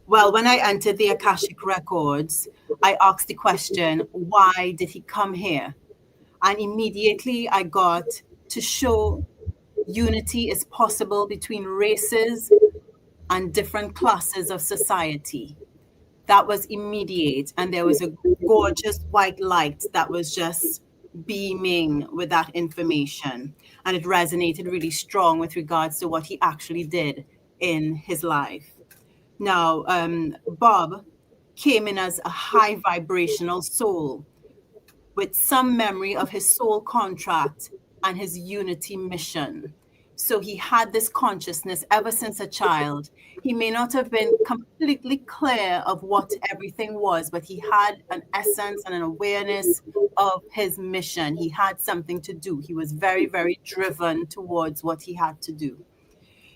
Well, when I entered the Akashic Records, I asked the question, why did he come here? And immediately I got to show unity is possible between races and different classes of society. That was immediate. And there was a gorgeous white light that was just beaming with that information. And it resonated really strong with regards to what he actually did in his life. Now, Bob came in as a high vibrational soul with some memory of his soul contract and his unity mission. So he had this consciousness ever since a child. He may not have been completely clear of what everything was, but he had an essence and an awareness of his mission. He had something to do. He was very, very driven towards what he had to do.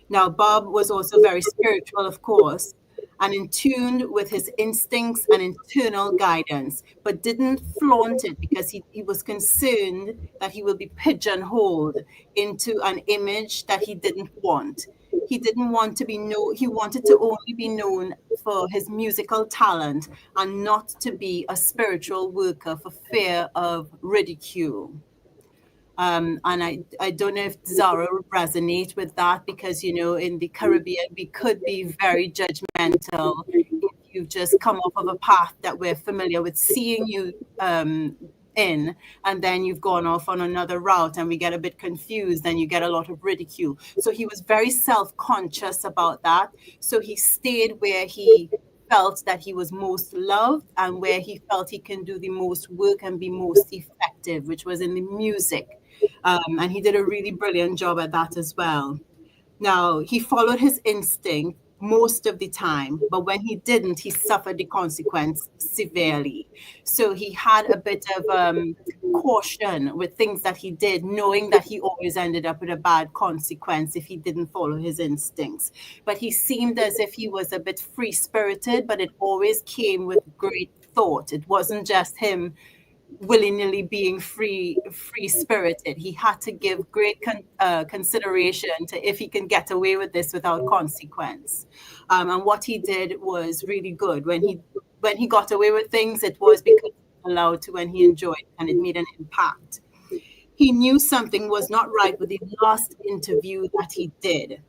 Now, Bob was also very spiritual, of course, and in tune with his instincts and internal guidance, but didn't flaunt it because he was concerned that he will be pigeonholed into an image that he didn't want. He didn't want to be known, he wanted to only be known for his musical talent and not to be a spiritual worker for fear of ridicule. And I don't know if Zara would resonate with that because, you know, in the Caribbean, we could be very judgmental if you've just come off of a path that we're familiar with seeing you in, and then you've gone off on another route and we get a bit confused and you get a lot of ridicule. So he was very self-conscious about that. So he stayed where he felt that he was most loved and where he felt he can do the most work and be most effective, which was in the music. And he did a really brilliant job at that as well. Now, he followed his instinct most of the time, but when he didn't, he suffered the consequence severely. So he had a bit of caution with things that he did, knowing that he always ended up with a bad consequence if he didn't follow his instincts. But he seemed as if he was a bit free-spirited, but it always came with great thought. It wasn't just him willy-nilly being free spirited. He had to give great consideration to if he can get away with this without consequence. And what he did was really good. When he got away with things, it was because he was allowed to, and he enjoyed it, and it made an impact. He knew something was not right with the last interview that he did.